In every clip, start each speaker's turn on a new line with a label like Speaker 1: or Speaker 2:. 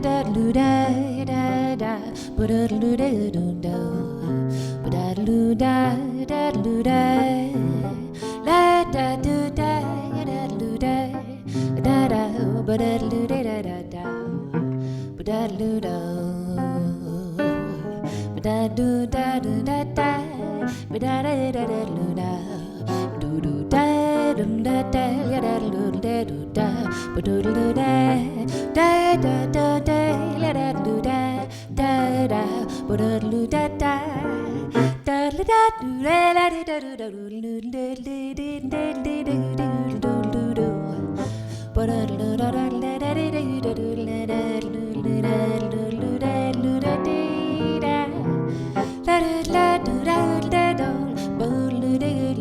Speaker 1: da lu da da da ba da lu da do do ba da lu da lu da la da do da lu da da da ba da lu da da da ba da lu da ba da do da da da ba da da da lu da do do da dum da da ya da do da do da ba do do da da da da da ya da do da da da ba do do da da da da da do da da da do da do do da da da do do do ba do do da da da da da do do da da do da do da do da dee da da da do da da do ba do da do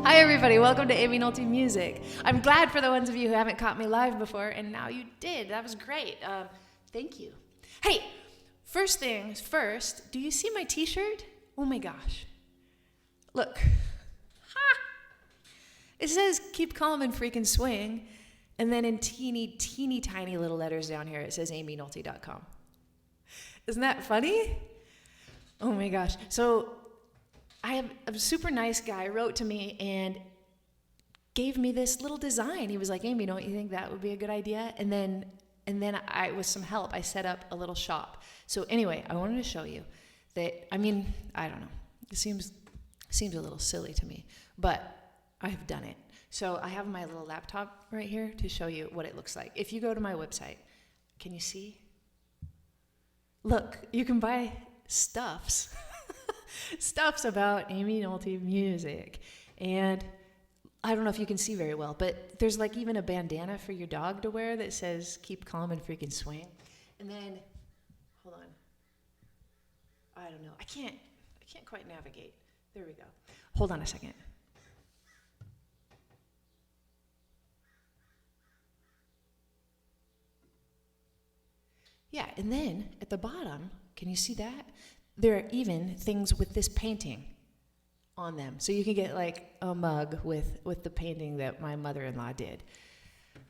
Speaker 1: Hi everybody, welcome to Amy Nolte Music. I'm glad for the ones of you who haven't caught me live before, and now you did. That was great. Thank you. Hey, first things first, do you see my t-shirt? Oh my gosh. Look. Ha! It says, keep calm and freaking swing, and then in teeny tiny little letters down here, it says amynolte.com. Isn't that funny? Oh my gosh. So I have a super nice guy wrote to me and gave me this little design. He was like, Amy, don't you think that would be a good idea? And then I, with some help, I set up a little shop. So anyway, I wanted to show you that, I mean, I don't know. It seems a little silly to me, but I've done it. So I have my little laptop right here to show you what it looks like. If you go to my website, can you see? Look, you can buy stuffs. Stuff's about Amy Nolte Music. And I don't know if you can see very well, but there's like even a bandana for your dog to wear that says, keep calm and freaking swing. And then, hold on. I don't know. I can't quite navigate. There we go. Hold on a second. Yeah, and then at the bottom, can you see that? There are even things with this painting on them. So you can get like a mug with the painting that my mother-in-law did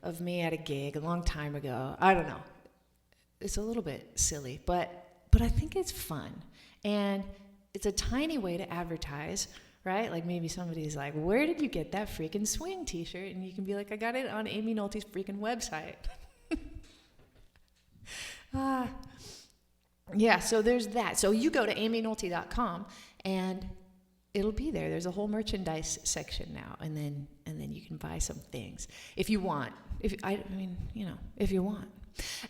Speaker 1: of me at a gig a long time ago. I don't know. It's a little bit silly, but I think it's fun. And it's a tiny way to advertise, right? Like maybe somebody's like, where did you get that freaking swing t-shirt? And you can be like, I got it on Amy Nolte's freaking website. Yeah, so there's that. So you go to amynolte.com and it'll be there. There's a whole merchandise section now, and then you can buy some things if you want. If you want.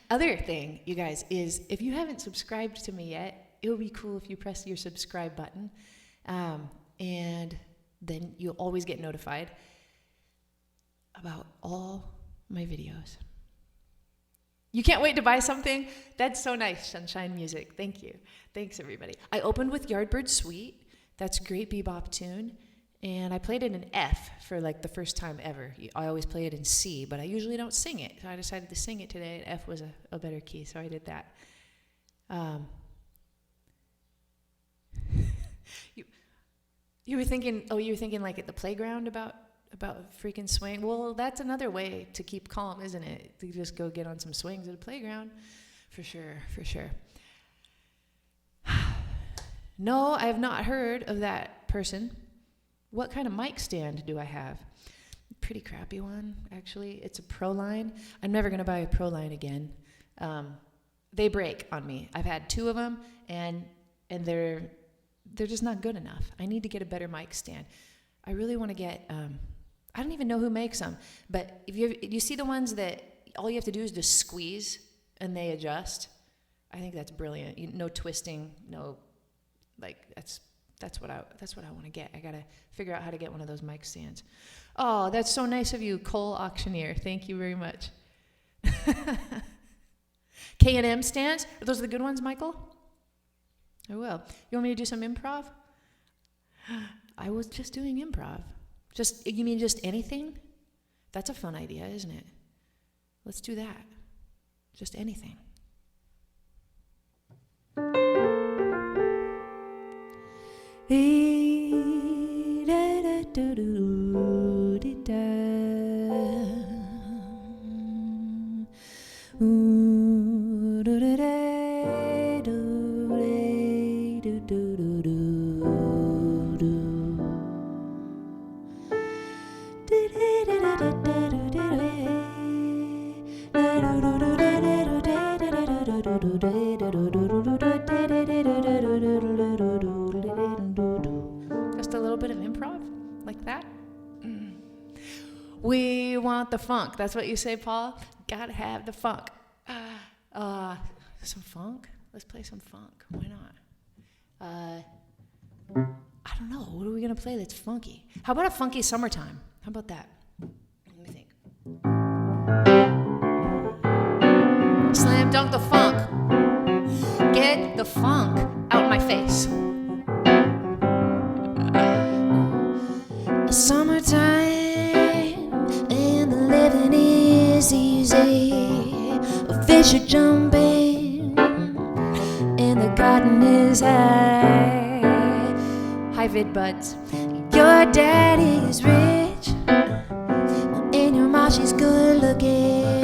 Speaker 1: Other thing, you guys, is if you haven't subscribed to me yet, it would be cool if you press your subscribe button, and then you'll always get notified about all my videos. You can't wait to buy something? That's so nice, Sunshine Music. Thank you. Thanks, everybody. I opened with Yardbird Suite. That's a great bebop tune. And I played it in F for like the first time ever. I always play it in C, but I usually don't sing it. So I decided to sing it today, and F was a better key, so I did that. You were thinking like at the playground about freaking swing. Well, that's another way to keep calm, isn't it? To just go get on some swings at a playground. For sure. No, I have not heard of that person, what kind of mic stand do I have? Pretty crappy one, actually. It's a Proline. I'm never going to buy a Proline again. They break on me. I've had 2 of them, and they're just not good enough. I need to get a better mic stand. I really want to get, I don't even know who makes them, but if you see the ones that all you have to do is just squeeze and they adjust, I think that's brilliant. No twisting, no, like, that's what I want to get. I got to figure out how to get one of those mic stands. Oh, that's so nice of you, Cole Auctioneer. Thank you very much. K&M stands? Are those the good ones, Michael? I will. You want me to do some improv? I was just doing improv. You mean just anything? That's a fun idea, isn't it? Let's do that. Just anything. Just a little bit of improv, like that. We want the funk. That's what you say, Paul? Gotta have the funk. Some funk? Let's play some funk. Why not? I don't know. What are we gonna play that's funky? How about a funky summertime? How about that? Let me think. Slam dunk the funk. Get the funk out my face. Summertime and the living is easy. Fish are jumping and the garden is high. Hi, vid buds. Your daddy is rich and your ma, she's good looking.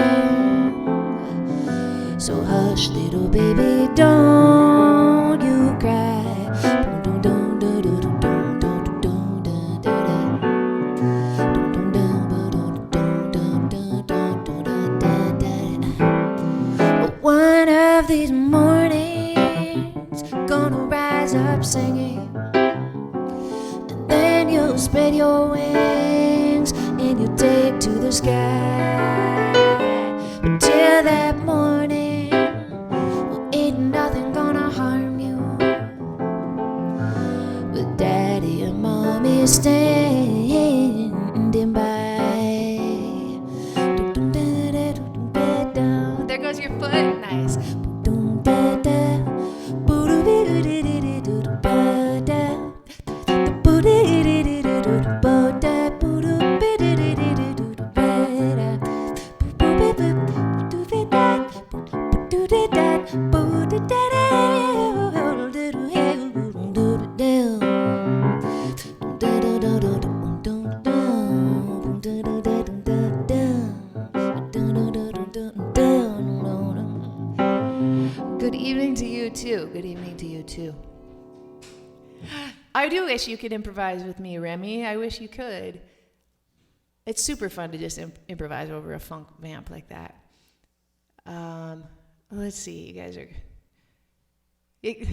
Speaker 1: So hush, little baby, don't you cry. One of these mornings, gonna rise up singing, and then you'll spread your wings and you'll take to the sky. But till that morning, well, ain't nothing gonna harm you, with daddy and mommy standing by. There goes your foot. Nice. Good evening to you too. Good evening to you too. I do wish you could improvise with me, Remy. I wish you could. It's super fun to just improvise over a funk vamp like that. Let's see, you guys are.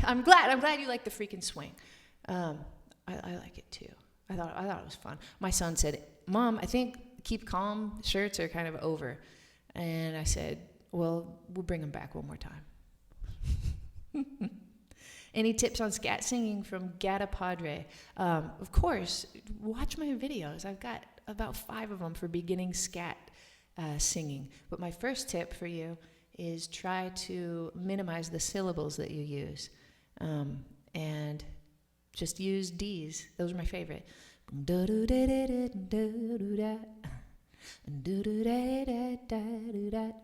Speaker 1: I'm glad you like the freaking swing. I like it too. I thought it was fun. My son said, "Mom, I think keep calm shirts are kind of over," and I said, "Well, we'll bring them back one more time." Any tips on scat singing from Gata Padre? Of course, watch my videos. I've got about 5 of them for beginning scat singing. But my first tip for you is try to minimize the syllables that you use. And just use D's. Those are my favorite.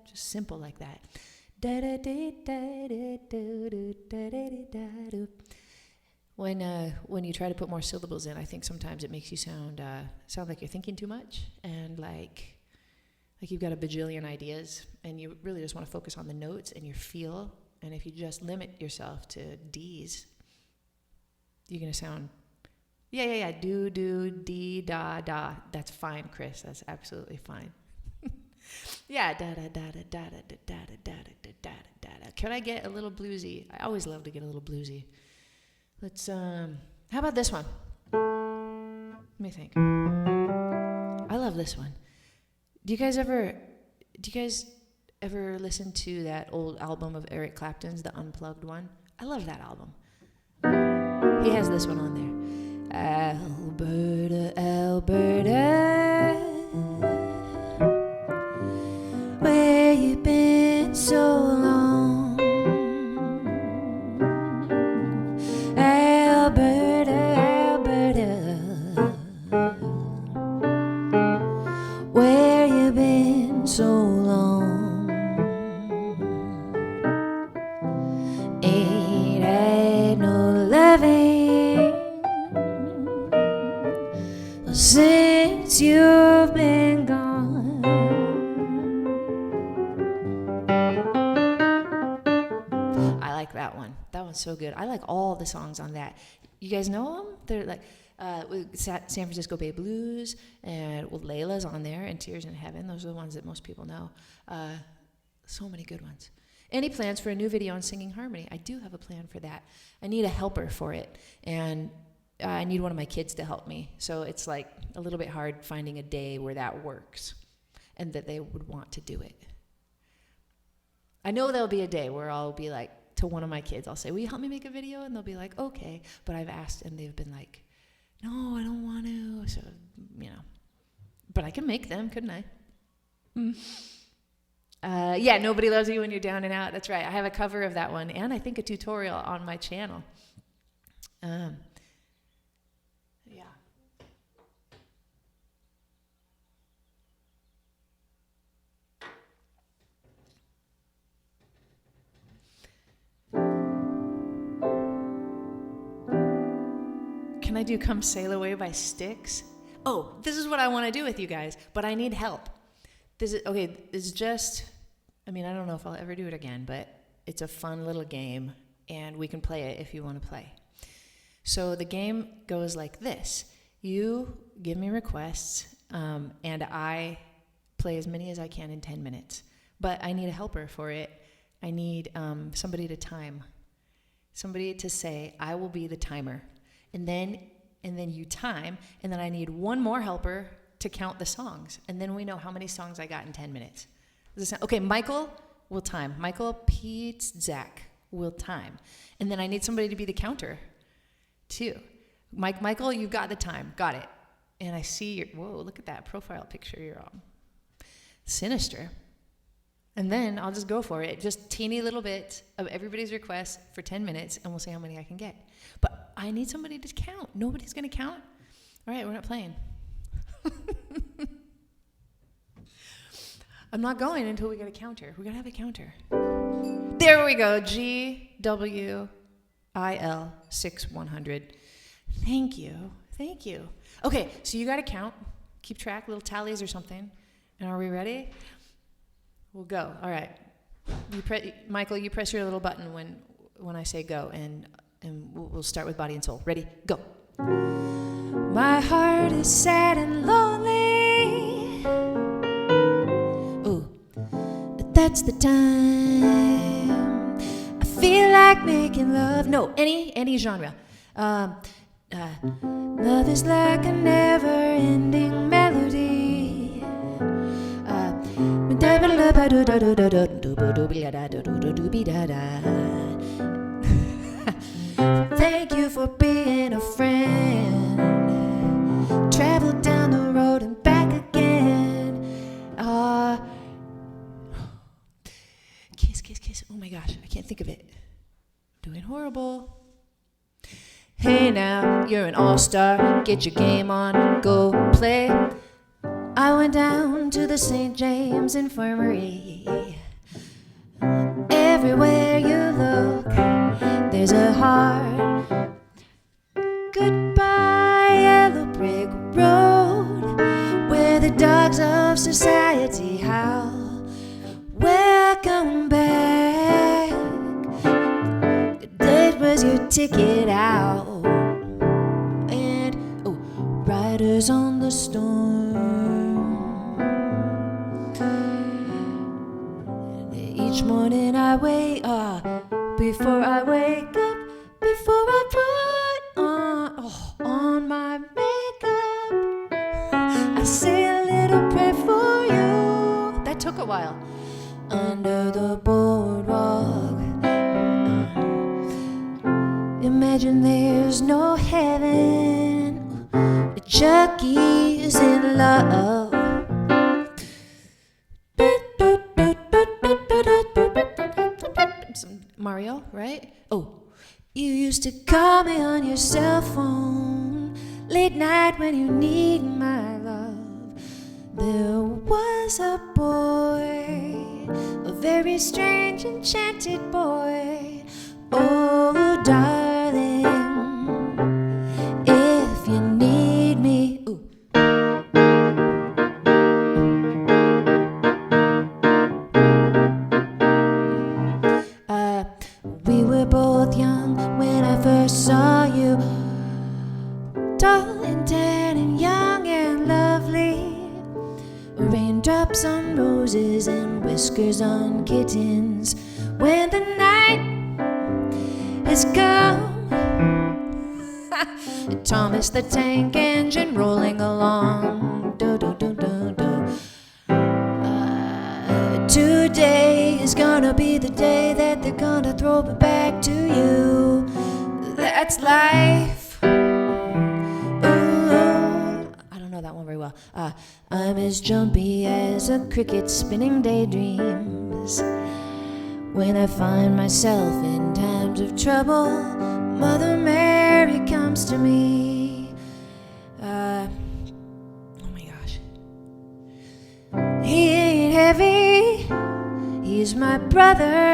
Speaker 1: Just simple like that. When you try to put more syllables in, I think sometimes it makes you sound like you're thinking too much, and like you've got a bajillion ideas, and you really just want to focus on the notes and your feel. And if you just limit yourself to D's, you're gonna sound Yeah. Do, dee, da, da. That's fine, Chris. That's absolutely fine. Yeah, da da da da da da da da da da da da. Can I get a little bluesy? I always love to get a little bluesy. Let's how about this one? Let me think. I love this one. Do you guys ever listen to that old album of Eric Clapton's, the Unplugged one? I love that album. He has this one on there. Alberta, Alberta, where you been so long? Alberta, Alberta, where you been so long? Ain't had no loving since you've been gone. I like that one. That one's so good. I like all the songs on that. You guys know them? They're like with San Francisco Bay Blues, and well, Layla's on there, and Tears in Heaven. Those are the ones that most people know. So many good ones. Any plans for a new video on singing harmony? I do have a plan for that. I need a helper for it, and I need one of my kids to help me. So it's like a little bit hard finding a day where that works and that they would want to do it. I know there'll be a day where I'll be like, to one of my kids, I'll say, will you help me make a video? And they'll be like, okay. But I've asked, and they've been like, no, I don't want to. So, but I can make them, couldn't I? Yeah, Nobody Loves You When You're Down and Out. That's right. I have a cover of that one, and I think a tutorial on my channel. Yeah. Can I do Come Sail Away by Styx? Oh, this is what I want to do with you guys, but I need help. This is just, I don't know if I'll ever do it again, but it's a fun little game, and we can play it if you want to play. So the game goes like this. You give me requests, and I play as many as I can in 10 minutes. But I need a helper for it. I need somebody to time. Somebody to say, I will be the timer. And then you time, and then I need one more helper to count the songs. And then we know how many songs I got in 10 minutes. Does it sound, okay, Michael will time. Michael, Pete, Zach will time. And then I need somebody to be the counter, too. Michael, you've got the time. Got it. And I see your, whoa, look at that profile picture you're on. Sinister. And then I'll just go for it. Just teeny little bit of everybody's request for 10 minutes, and we'll see how many I can get. But I need somebody to count. Nobody's going to count? All right, we're not playing. I'm not going until we get a counter. We're going to have a counter. There we go. GWIL 6100. Thank you. Thank you. Okay, so you got to count. Keep track, little tallies or something. And are we ready? We'll go. All right. Michael, you press your little button when I say go, and we'll start with Body and Soul. Ready? Go. My heart is sad and lonely. Ooh, but that's the time I feel like making love. No, any genre. Love is like a never-ending melody. Thank you for being a friend. Travel down the road and back again. Kiss, kiss, kiss. Oh my gosh, I can't think of it. Doing horrible. Hey now, you're an all-star. Get your game on, go play. I went down to the St. James Infirmary. Everywhere you look, there's a heart. Goodbye, yellow brick road, where the dogs of society howl. Welcome back. That was your ticket out. And whispers on the storm. And each morning I wake up, before I wake up, before I put on my makeup, I say a little prayer for you. That took a while. Under the boardwalk, imagine there's no heaven. Chucky's in love. Some Mario, right? Oh, you used to call me on your cell phone late night when you need my love. There was a boy, a very strange, enchanted boy. Oh, darling, if you need me. Ooh. We were both young when I first saw you, tall and tan and young and lovely. Raindrops on roses and whiskers on kittens. When the night is come, Thomas the Tank Engine rolling along. Do, do, do, do, do. Today is gonna be the day that they're gonna throw me back to you. That's life. I don't know that one very well. I'm as jumpy as a cricket spinning daydreams. When I find myself in times of trouble, Mother Mary comes to me. Oh my gosh. He ain't heavy, he's my brother.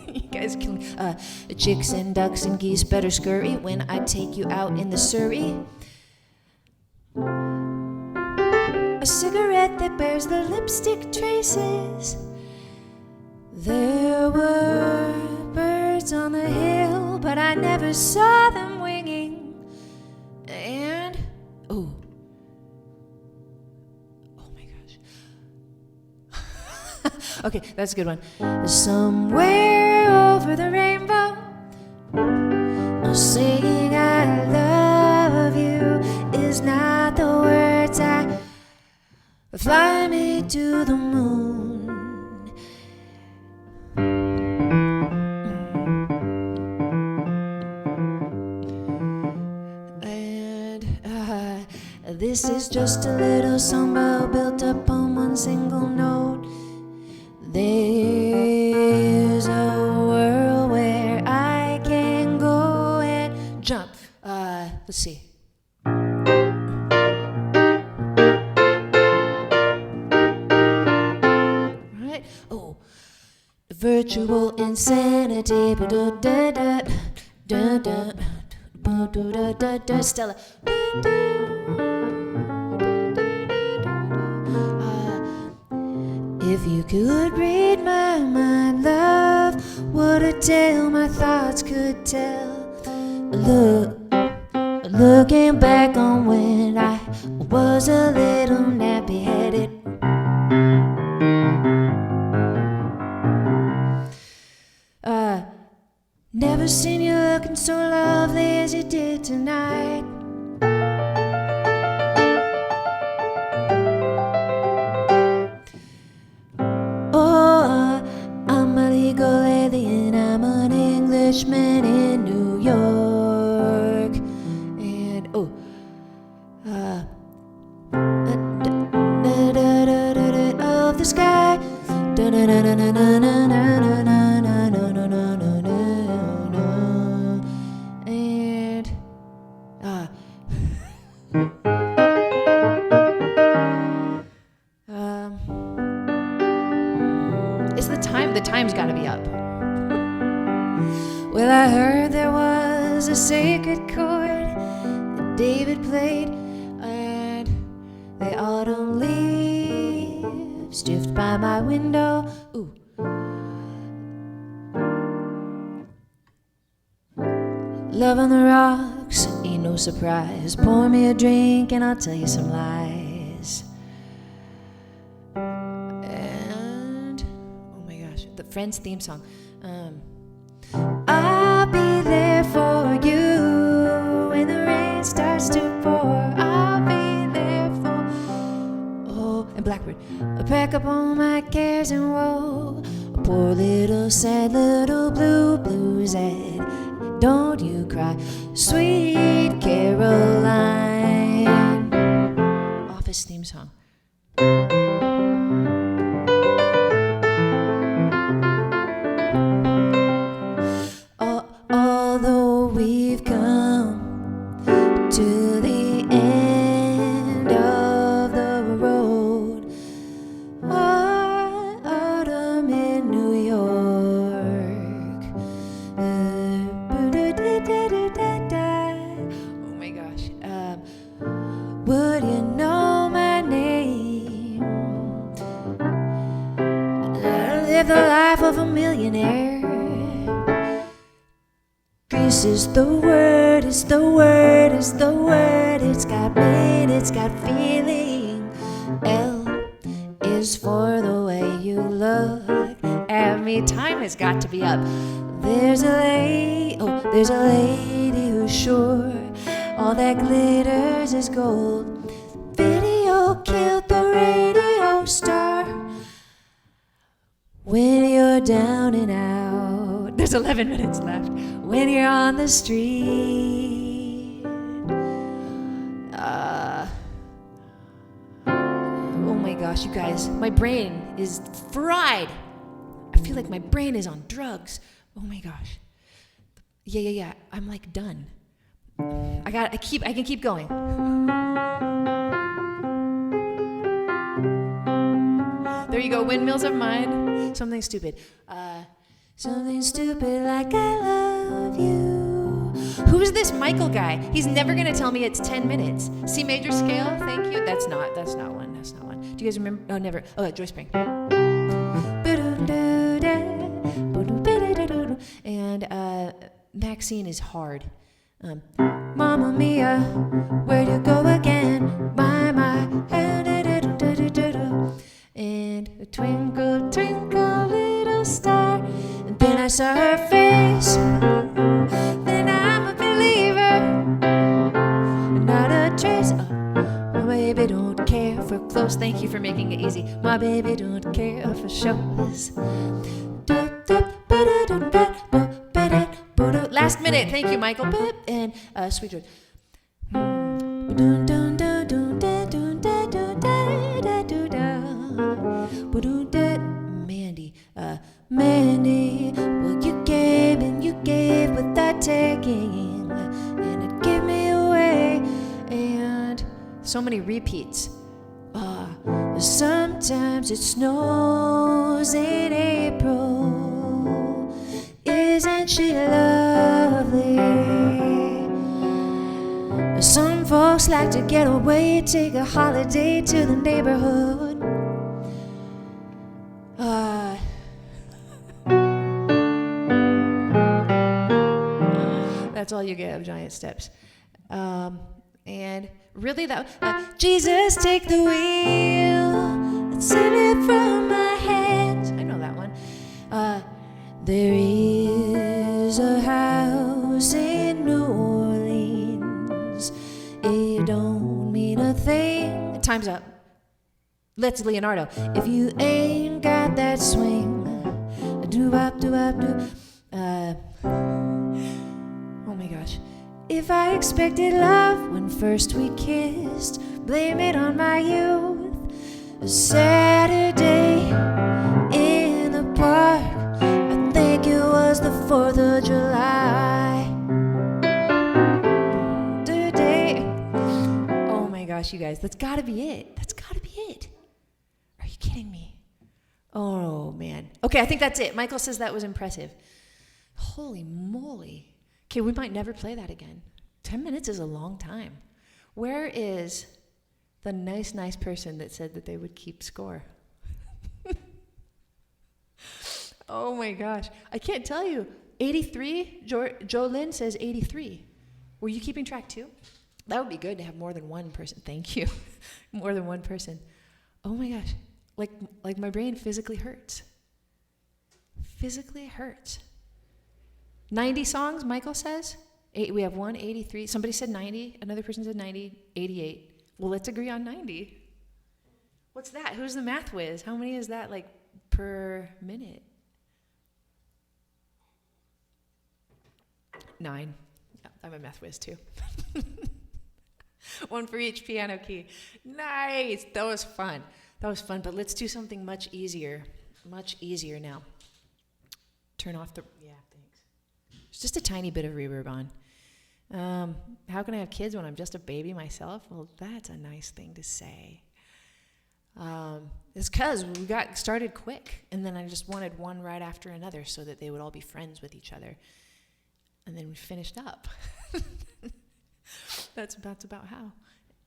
Speaker 1: You guys kill me. Chicks and ducks and geese better scurry when I take you out in the Surrey. A cigarette that bears the lipstick traces. There were birds on the hill, but I never saw them winging. And oh my gosh. Okay, that's a good one. Somewhere over the rainbow, saying I love you is not the words I fly me to the moon. And this is just a little song built up on one single note. There's a world where I can go and jump. Let's see. Right? Oh, virtual insanity. Stella. If you could read my mind, love, what a tale my thoughts could tell. Looking back on when I was a little nappy-headed. Never seen you looking so lovely as you did tonight. I'm a legal alien, I'm an Englishman in New York. And of the sky. And it's the time. The time's got to be up. Well, I heard there was a sacred chord that David played, and the autumn leaves drift by my window. Ooh. Love on the rocks ain't no surprise. Pour me a drink and I'll tell you some lies. And oh my gosh, the Friends theme song. I'll be there for you when the rain starts to pour. I'll be there for, oh, and Blackbird. I pack up all my cares and woe. Poor little sad little blues head. Don't you cry, sweet Caroline. Office theme song. Although we've come to the end of the road, autumn in New York. Oh my gosh. Would you know my name? I live the life of a millionaire. Grease is the word, it's the word, it's the word. It's got meaning, it's got feeling. L is for the way you look at me. Time has got to be up. There's a lady who's sure all that glitters is gold. Video killed the radio star. When you're down and out, there's 11 minutes left. When you're on the street, oh my gosh, you guys, my brain is fried. I feel like my brain is on drugs. Oh my gosh. Yeah. I'm like done. I can keep going. There you go, Windmills of Mind. Something stupid. Something stupid like I love you. Who's this Michael guy? He's never gonna tell me it's 10 minutes. C major scale, thank you. That's not one. Do you guys remember? Oh, never. Oh, Joy Spring. And Maxine is hard. Mamma mia, where'd you go again? My. And a twinkle, twinkle, little star. And then I saw her face. Then I'm a believer. Not a trace. My baby don't care for clothes. Thank you for making it easy. My baby don't care for shows. Last minute. Thank you, Michael. And Sweet George. Mandy, well, you gave without taking, and it gave me away. And so many repeats. Sometimes it snows in April. Isn't she lovely? Some folks like to get away, take a holiday to the neighborhood. That's all you get of Giant Steps. And really that Jesus, take the wheel and save it from my hands. I know that one. There is a house in New Orleans. It don't mean a thing. Time's up. Let's Leonardo. If you ain't got that swing, do-bop, do-bop, do. Oh my gosh. If I expected love when first we kissed, blame it on my youth. A Saturday in the park, I think it was the 4th of July. Today. Oh my gosh, you guys, that's gotta be it. That's gotta be it. Are you kidding me? Oh man. Okay, I think that's it. Michael says that was impressive. Holy moly. Okay, we might never play that again. 10 minutes is a long time. Where is the nice person that said that they would keep score? Oh my gosh. I can't tell you. 83? Jolynn says 83. Were you keeping track too? That would be good to have more than one person. Thank you. More than one person. Oh my gosh. Like my brain physically hurts. Physically hurts. 90 songs, Michael says. We have 183. Somebody said 90. Another person said 90. 88. Well, let's agree on 90. What's that? Who's the math whiz? How many is that, like, per minute? 9. I'm a math whiz, too. One for each piano key. Nice. That was fun. But let's do something much easier. Much easier now. Turn off the... Yeah, thanks. There's just a tiny bit of reverb on. How can I have kids when I'm just a baby myself? Well, that's a nice thing to say. It's because we got started quick, and then I just wanted one right after another so that they would all be friends with each other. And then we finished up. That's about how.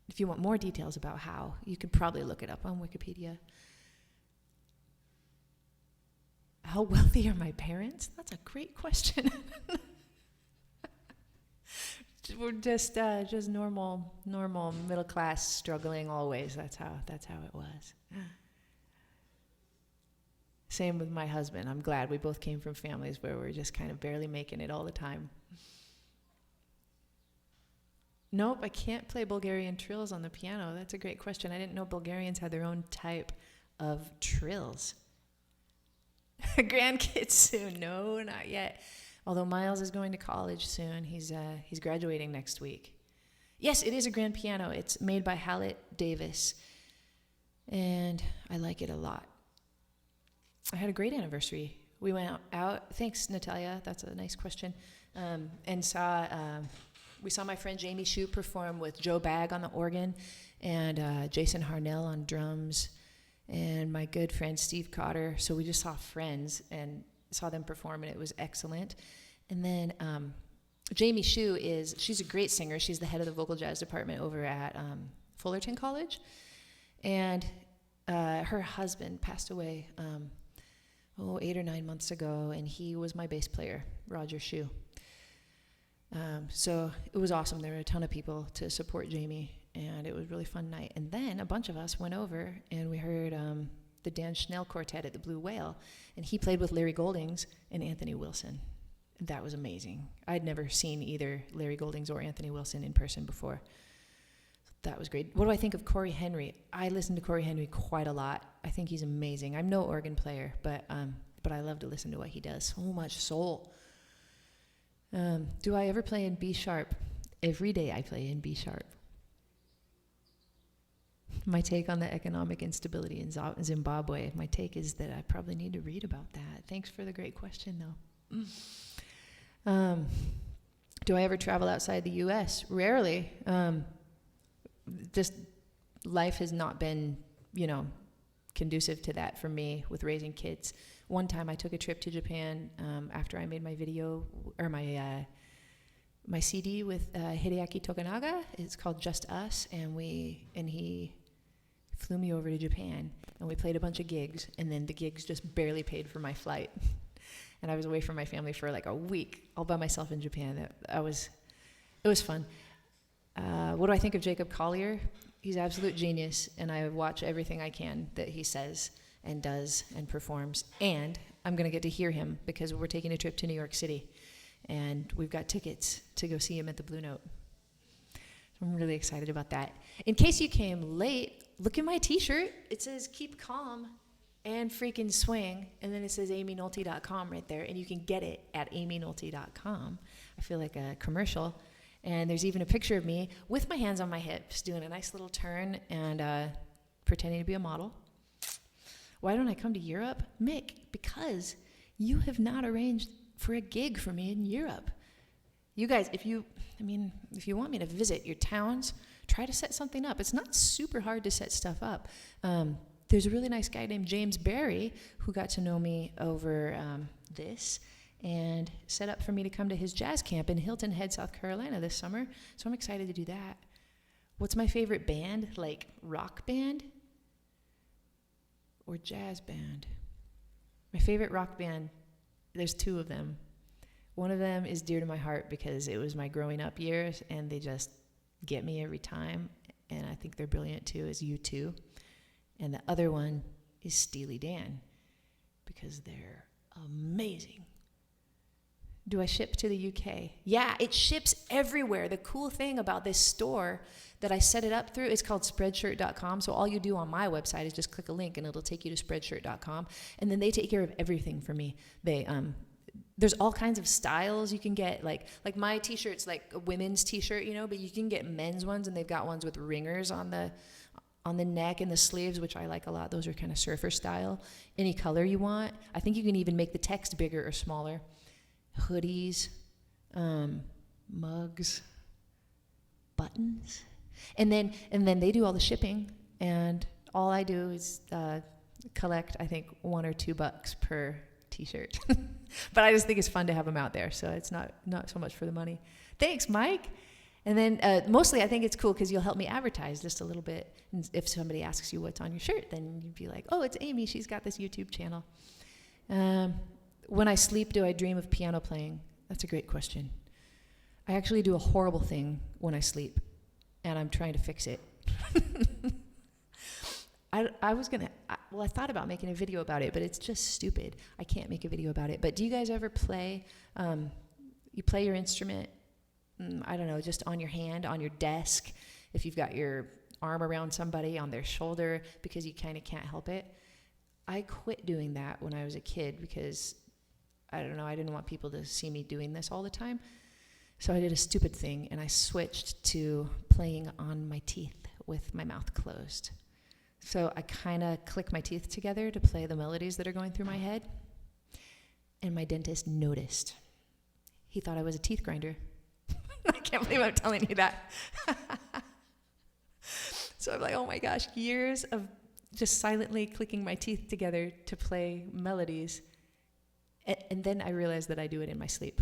Speaker 1: If you want more details about how, you could probably look it up on Wikipedia. How wealthy are my parents? That's a great question. We're just normal middle class, struggling always. That's how it was. Same with my husband. I'm glad we both came from families where we're just kind of barely making it all the time. Nope, I can't play Bulgarian trills on the piano. That's a great question. I didn't know Bulgarians had their own type of trills. Grandkids soon. No, not yet. Although Miles is going to college soon. He's graduating next week. Yes, it is a grand piano. It's made by Hallett Davis. And I like it a lot. I had a great anniversary. We went out. Thanks, Natalia. That's a nice question. And we saw my friend Jamie Shue perform with Joe Bagg on the organ and Jason Harnell on drums and my good friend Steve Cotter. So we just saw friends and saw them perform, and it was excellent. And then Jamie Shue she's a great singer. She's the head of the vocal jazz department over at Fullerton College. And her husband passed away 8 or 9 months ago, and he was my bass player, Roger Shue. So it was awesome. There were a ton of people to support Jamie, and it was a really fun night. And then a bunch of us went over, and we heard the Dan Schnell Quartet at the Blue Whale, and he played with Larry Goldings and Anthony Wilson. That was amazing. I'd never seen either Larry Goldings or Anthony Wilson in person before. That was great. What do I think of Corey Henry? I listen to Corey Henry quite a lot. I think he's amazing. I'm no organ player, but I love to listen to what he does. So much soul. Do I ever play in B sharp? Every day I play in B sharp. My take on the economic instability in Zimbabwe. My take is that I probably need to read about that. Thanks for the great question, though. Do I ever travel outside the U.S.? Rarely. Just life has not been, conducive to that for me with raising kids. One time I took a trip to Japan after I made my video, or my CD with Hideaki Tokunaga. It's called Just Us, and he flew me over to Japan, and we played a bunch of gigs, and then the gigs just barely paid for my flight. And I was away from my family for like a week, all by myself in Japan. It was fun. What do I think of Jacob Collier? He's absolute genius, and I watch everything I can that he says and does and performs. And I'm going to get to hear him because we're taking a trip to New York City, and we've got tickets to go see him at the Blue Note. So I'm really excited about that. In case you came late, look at my T-shirt. It says "Keep Calm" and freaking swing, and then it says amynolte.com right there, and you can get it at amynolte.com. I feel like a commercial. And there's even a picture of me with my hands on my hips doing a nice little turn and pretending to be a model. Why don't I come to Europe? Mick, because you have not arranged for a gig for me in Europe. You guys, if you want me to visit your towns, try to set something up. It's not super hard to set stuff up. There's a really nice guy named James Barry who got to know me over this and set up for me to come to his jazz camp in Hilton Head, South Carolina this summer. So I'm excited to do that. What's my favorite band? Like rock band or jazz band? My favorite rock band, there's two of them. One of them is dear to my heart because it was my growing up years, and they just get me every time. And I think they're brilliant too, is U2. And the other one is Steely Dan because they're amazing. Do I ship to the UK? Yeah, it ships everywhere. The cool thing about this store that I set it up through is called Spreadshirt.com. So all you do on my website is just click a link and it'll take you to Spreadshirt.com. And then they take care of everything for me. There's all kinds of styles you can get. Like my t-shirt's like a women's t-shirt, but you can get men's ones, and they've got ones with ringers on the neck and the sleeves, which I like a lot. Those are kind of surfer style. Any color you want. I think you can even make the text bigger or smaller. Hoodies, mugs, buttons, and then they do all the shipping, and all I do is collect, I think, $1 or $2 per t-shirt. But I just think it's fun to have them out there, so it's not so much for the money. Thanks, Mike. And then mostly I think it's cool because you'll help me advertise just a little bit. And if somebody asks you what's on your shirt, then you'd be like, oh, it's Amy. She's got this YouTube channel. When I sleep, do I dream of piano playing? That's a great question. I actually do a horrible thing when I sleep, and I'm trying to fix it. I thought about making a video about it, but it's just stupid. I can't make a video about it. But do you guys ever play, you play your instrument, I don't know, just on your hand, on your desk, if you've got your arm around somebody, on their shoulder, because you kind of can't help it? I quit doing that when I was a kid because, I don't know, I didn't want people to see me doing this all the time. So I did a stupid thing, and I switched to playing on my teeth with my mouth closed. So I kind of click my teeth together to play the melodies that are going through my head. And my dentist noticed. He thought I was a teeth grinder. I can't believe I'm telling you that. So I'm like, oh my gosh, years of just silently clicking my teeth together to play melodies. And then I realized that I do it in my sleep.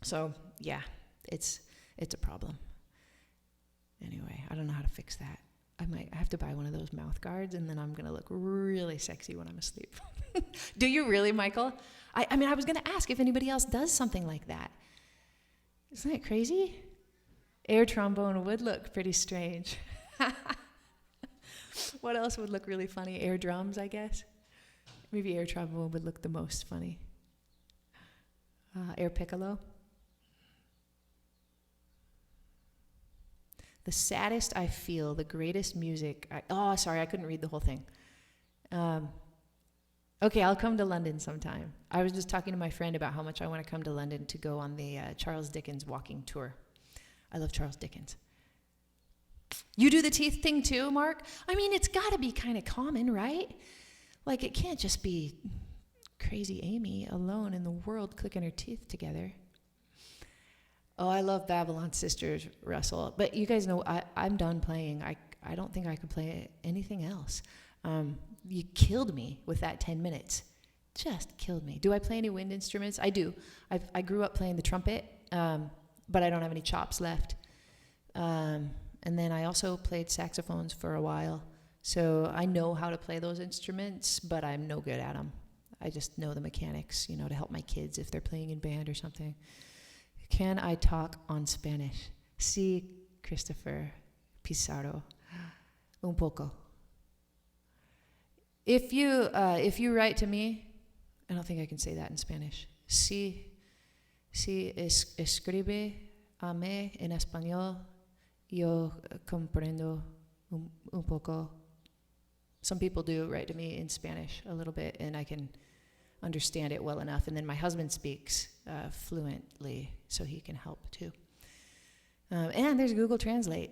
Speaker 1: So yeah, it's a problem. Anyway, I don't know how to fix that. I have to buy one of those mouth guards, and then I'm going to look really sexy when I'm asleep. Do you really, Michael? I mean, I was going to ask if anybody else does something like that. Isn't that crazy? Air trombone would look pretty strange. What else would look really funny? Air drums, I guess. Maybe air trombone would look the most funny. Air piccolo. The saddest I feel, the greatest music. Sorry, I couldn't read the whole thing. Okay, I'll come to London sometime. I was just talking to my friend about how much I want to come to London to go on the Charles Dickens walking tour. I love Charles Dickens. You do the teeth thing too, Mark? I mean, it's got to be kind of common, right? Like, it can't just be crazy Amy alone in the world clicking her teeth together. Oh, I love Babylon Sisters, Russell. But you guys know I'm done playing. I don't think I could play anything else. You killed me with that 10 minutes. Just killed me. Do I play any wind instruments? I do. I grew up playing the trumpet, but I don't have any chops left. And then I also played saxophones for a while. So I know how to play those instruments, but I'm no good at them. I just know the mechanics, to help my kids if they're playing in band or something. Can I talk on Spanish? Sí, Christopher Pizarro. Un poco. If you write to me, I don't think I can say that in Spanish. Sí, escribe a mí en español. Yo comprendo un poco. Some people do write to me in Spanish a little bit, and I can understand it well enough. And then my husband speaks fluently, so he can help too. And there's Google Translate.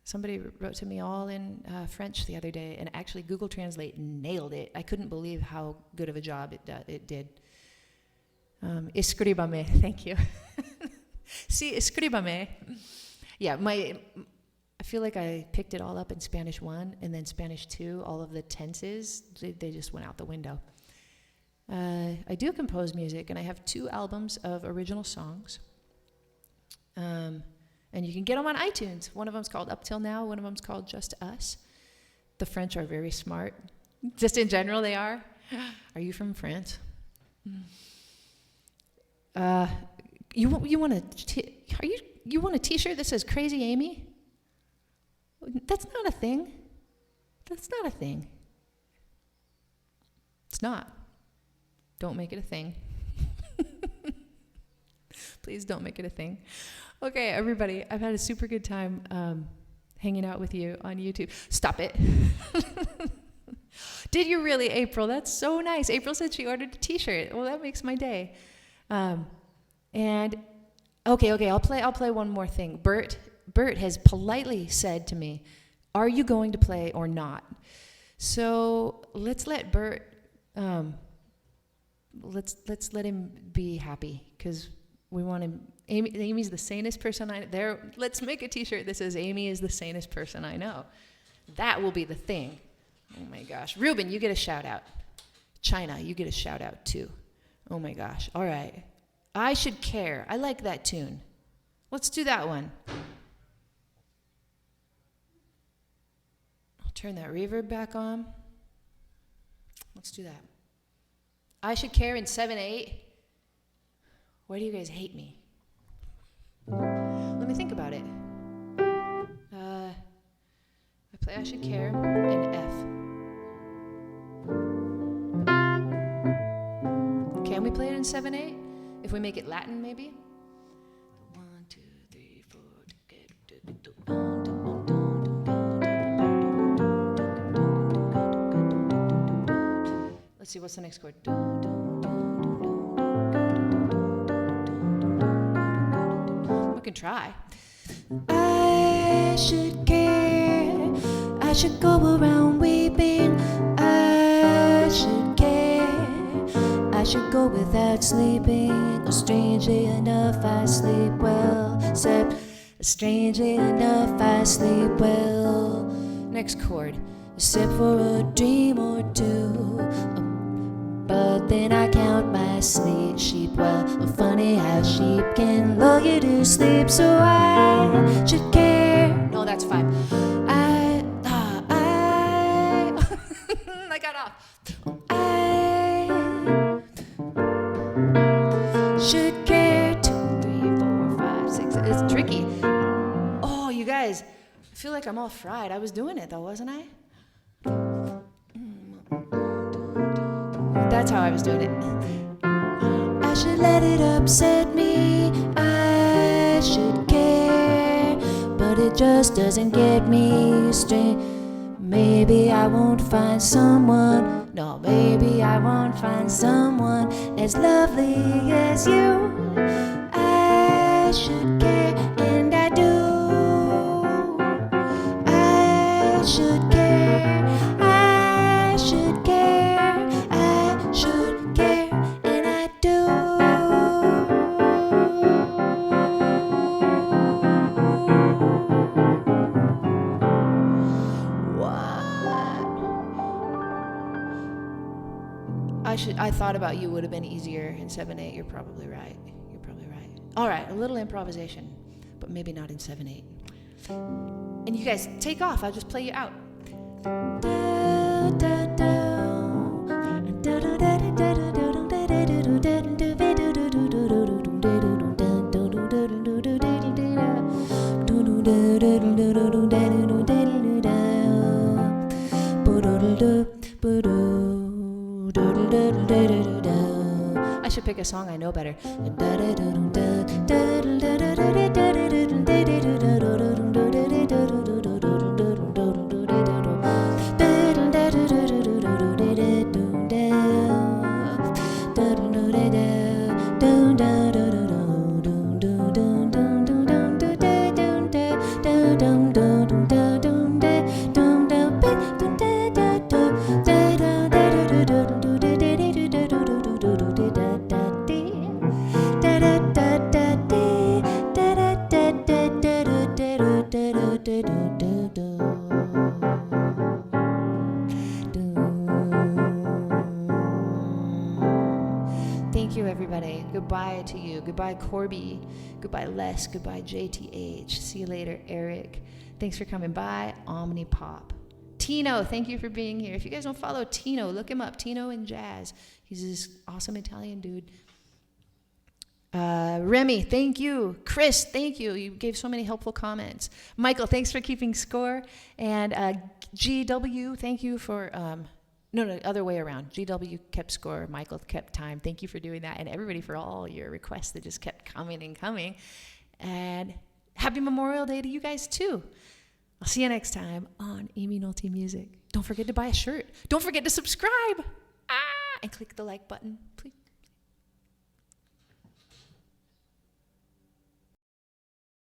Speaker 1: Somebody wrote to me all in French the other day, and actually Google Translate nailed it. I couldn't believe how good of a job it did. Escríbame, thank you. Sí, escríbame. Yeah, I feel like I picked it all up in Spanish 1, and then Spanish 2, all of the tenses, they just went out the window. I do compose music, and I have 2 albums of original songs. And you can get them on iTunes. One of them's called Up Till Now. One of them's called Just Us. The French are very smart. Just in general, they are. Are you from France? You want you want a T-shirt that says "Crazy Amy"? That's not a thing. That's not a thing. It's not. Don't make it a thing. Please don't make it a thing. Okay, everybody, I've had a super good time hanging out with you on YouTube. Stop it. Did you really, April? That's so nice. April said she ordered a T-shirt. Well, that makes my day. And okay, I'll play one more thing. Bert has politely said to me, "Are you going to play or not?" So let's let Bert. Let's let him be happy, because we want him. Amy's the sanest person I know. There. Let's make a T-shirt that says "Amy is the sanest person I know." That will be the thing. Oh my gosh, Ruben, you get a shout out. China, you get a shout out too. Oh my gosh. All right. I Should Care. I like that tune. Let's do that one. I'll turn that reverb back on. Let's do that. I Should Care in 7/8. Why do you guys hate me? Let me think about it. I play I Should Care in F. Can we play it in 7/8? If we make it Latin, maybe? 1, 2, 3, 4. Let's see, what's the next chord? We can try. I should care. I should go around weeping. I should care. I should go without sleeping. Strangely enough, I sleep well. Except, strangely enough, I sleep well. Next chord. Except for a dream or two. But then I count my sheep. Well, funny how sheep can lull you to sleep. So I should care. No, that's fine. I got off. I should care. 2, 3, 4, 5, 6. It's tricky. Oh, you guys, I feel like I'm all fried. I was doing it though, wasn't I? That's how I was doing it. I should let it upset me. I should care, but it just doesn't get me straight. Maybe I won't find someone. No, maybe I won't find someone as lovely as you. I should care, and I do. I should care. I should care. I should care, and I do. I thought About You would have been easier in 7/8. You're probably right. All right, a little improvisation, but maybe not in 7/8. And you guys take off. I'll just play you out. I should pick a song I know better. Thank you, everybody. Goodbye to you. Goodbye, Corby. Goodbye, Les. Goodbye, JTH. See you later, Eric. Thanks for coming by. Omnipop. Tino, thank you for being here. If you guys don't follow Tino, look him up. Tino and Jazz. He's this awesome Italian dude. Remy, thank you. Chris, thank you. You gave so many helpful comments. Michael, thanks for keeping score. And GW, thank you for, no, other way around. GW kept score. Michael kept time. Thank you for doing that. And everybody for all your requests that just kept coming and coming. And happy Memorial Day to you guys too. I'll see you next time on Amy Nolte Music. Don't forget to buy a shirt. Don't forget to subscribe. And click the like button, please.